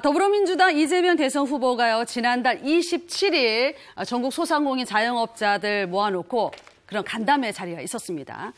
더불어민주당 이재명 대선 후보가요, 지난달 27일 전국 소상공인 자영업자들 모아놓고 그런 간담회 자리가 있었습니다.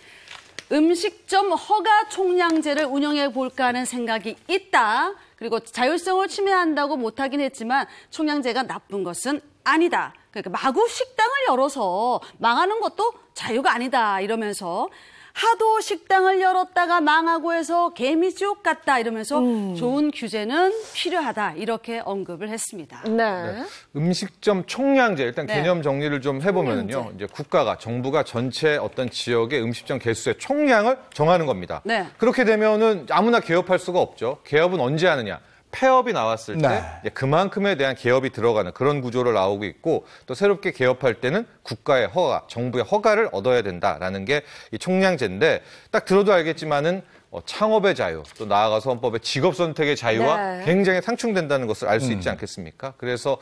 음식점 허가 총량제를 운영해 볼까 하는 생각이 있다. 그리고 자율성을 침해한다고 못하긴 했지만 총량제가 나쁜 것은 아니다. 그러니까 마구 식당을 열어서 망하는 것도 자유가 아니다. 이러면서 하도 식당을 열었다가 망하고 해서 개미지옥 같다 이러면서 좋은 규제는 필요하다 이렇게 언급을 했습니다. 네. 음식점 총량제 일단 개념 정리를 좀 해보면요, 이제 국가가 정부가 전체 어떤 지역의 음식점 개수의 총량을 정하는 겁니다. 네. 그렇게 되면은 아무나 개업할 수가 없죠. 개업은 언제 하느냐? 폐업이 나왔을 때 그만큼에 대한 개업이 들어가는 그런 구조를 나오고 있고, 또 새롭게 개업할 때는 국가의 허가, 정부의 허가를 얻어야 된다라는 게 이 총량제인데, 딱 들어도 알겠지만은 창업의 자유, 또 나아가서 헌법의 직업 선택의 자유와 굉장히 상충된다는 것을 알 수 있지 않겠습니까? 그래서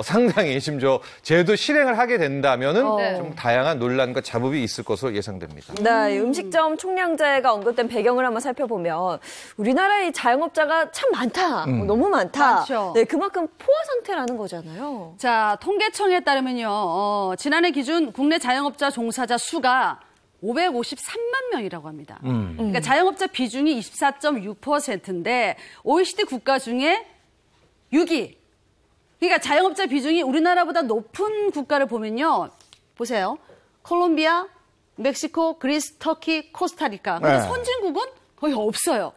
상당히 심지어 제도 실행을 하게 된다면은 좀 다양한 논란과 자법이 있을 것으로 예상됩니다. 네, 음식점 총량제가 언급된 배경을 한번 살펴보면 우리나라의 자영업자가 참 많다, 너무 많다. 많죠. 네, 그만큼 포화 상태라는 거잖아요. 자, 통계청에 따르면요, 지난해 기준 국내 자영업자 종사자 수가 553만 명이라고 합니다. 그러니까 자영업자 비중이 24.6%인데 OECD 국가 중에 6위. 그러니까 자영업자 비중이 우리나라보다 높은 국가를 보면요. 보세요. 콜롬비아, 멕시코, 그리스, 터키, 코스타리카. 근데 선진국은 거의 없어요.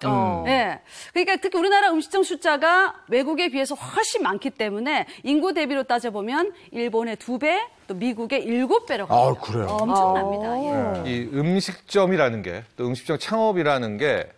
네. 그러니까 특히 우리나라 음식점 숫자가 외국에 비해서 훨씬 많기 때문에 인구 대비로 따져보면 일본의 2배, 또 미국의 7배라고 합니다. 아, 그래요? 엄청납니다. 예. 이 음식점이라는 게, 또 음식점 창업이라는 게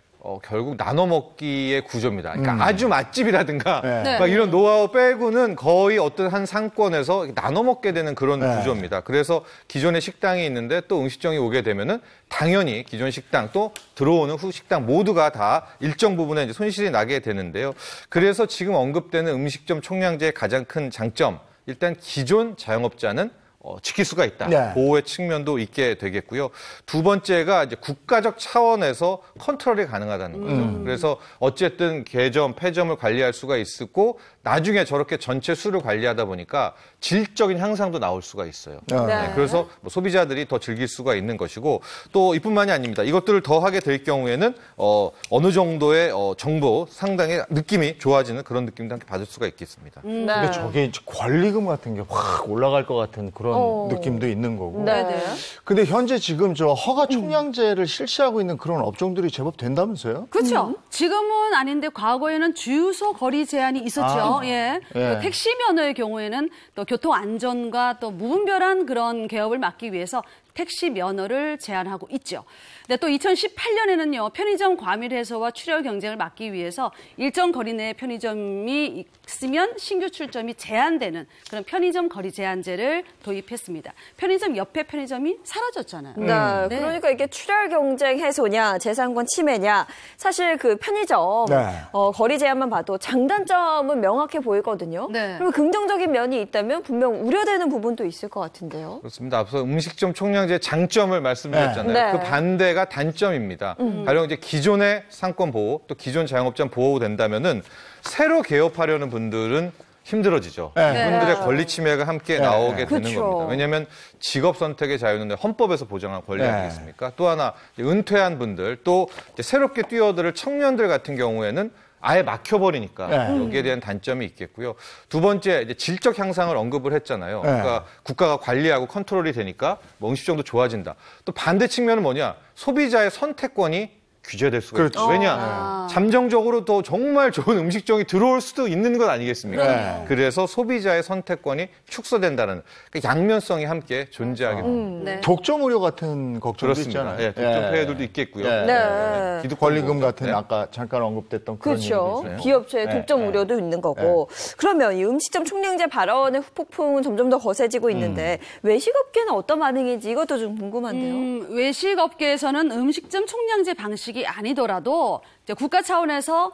결국 나눠 먹기의 구조입니다. 그러니까 아주 맛집이라든가 막 이런 노하우 빼고는 거의 어떤 한 상권에서 나눠 먹게 되는 그런 구조입니다. 그래서 기존에 식당이 있는데 또 음식점이 오게 되면은 당연히 기존 식당 또 들어오는 후 식당 모두가 다 일정 부분에 이제 손실이 나게 되는데요. 그래서 지금 언급되는 음식점 총량제의 가장 큰 장점, 일단 기존 자영업자는 지킬 수가 있다. 보호의 측면도 있게 되겠고요. 두 번째가 이제 국가적 차원에서 컨트롤이 가능하다는 거죠. 그래서 어쨌든 개점, 폐점을 관리할 수가 있고, 나중에 저렇게 전체 수를 관리하다 보니까 질적인 향상도 나올 수가 있어요. 네, 그래서 소비자들이 더 즐길 수가 있는 것이고, 또 이뿐만이 아닙니다. 이것들을 더 하게 될 경우에는 어느 정도의 정보 상당히 느낌이 좋아지는 그런 느낌도 함께 받을 수가 있겠습니다. 근데 저게 이제 권리금 같은 게 확 올라갈 것 같은 그런 느낌도 있는 거고. 근데 현재 지금 저 허가 총량제를 실시하고 있는 그런 업종들이 제법 된다면서요? 그렇죠. 지금은 아닌데 과거에는 주유소 거리 제한이 있었죠. 택시 면허의 경우에는 또 교통 안전과 또 무분별한 그런 개업을 막기 위해서 택시 면허를 제한하고 있죠. 근데 또 2018년에는요, 편의점 과밀 해소와 출혈 경쟁을 막기 위해서 일정 거리 내에 편의점이 있으면 신규 출점이 제한되는 그런 편의점 거리 제한제를 도입했습니다. 편의점 옆에 편의점이 사라졌잖아요. 그러니까 이게 출혈 경쟁 해소냐, 재산권 침해냐, 사실 그 편의점 거리 제한만 봐도 장단점은 명확해 보이거든요. 그리고 긍정적인 면이 있다면 분명 우려되는 부분도 있을 것 같은데요. 그렇습니다. 앞서 음식점 총량제의 장점을 말씀드렸잖아요. 그 반대가 단점입니다. 가령 이제 기존의 상권 보호, 또 기존 자영업자 보호된다면은 새로 개업하려는 분들은 힘들어지죠. 그분들의 권리 침해가 함께 나오게 되는 겁니다. 왜냐하면 직업 선택의 자유는 헌법에서 보장한 권리 아니겠습니까? 또 하나 은퇴한 분들, 또 이제 새롭게 뛰어들 청년들 같은 경우에는 아예 막혀버리니까 여기에 대한 단점이 있겠고요. 두 번째, 이제 질적 향상을 언급을 했잖아요. 그러니까 국가가 관리하고 컨트롤이 되니까 뭐 음식점도 좋아진다. 또 반대 측면은 뭐냐? 소비자의 선택권이 규제될 수가 있죠. 왜냐? 잠정적으로 더 정말 좋은 음식점이 들어올 수도 있는 것 아니겠습니까? 그래서 소비자의 선택권이 축소된다는 그러니까 양면성이 함께 존재하게 됩니다. 독점 우려 같은 걱정도 있잖아요. 독점 폐해들도 있겠고요. 기득 권리금 같은 아까 잠깐 언급됐던 그런 그렇죠. 얘기도 있어요. 기업체의 독점 우려도 있는 거고. 그러면 이 음식점 총량제 발언의 후폭풍은 점점 더 거세지고 있는데 외식업계는 어떤 반응인지 이것도 좀 궁금한데요. 외식업계에서는 음식점 총량제 방식이 아니더라도 이제 국가 차원에서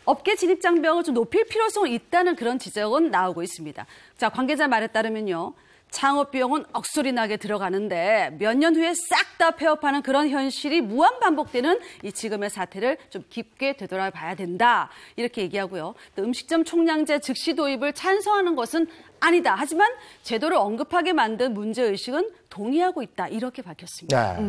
업계 진입 장벽을 좀 높일 필요성이 있다는 그런 지적은 나오고 있습니다. 자, 관계자 말에 따르면요. 창업 비용은 억소리 나게 들어가는데 몇 년 후에 싹 다 폐업하는 그런 현실이 무한 반복되는 이 지금의 사태를 좀 깊게 되돌아봐야 된다. 이렇게 얘기하고요. 또 음식점 총량제 즉시 도입을 찬성하는 것은 아니다. 하지만 제도를 언급하게 만든 문제의식은 동의하고 있다. 이렇게 밝혔습니다. 네.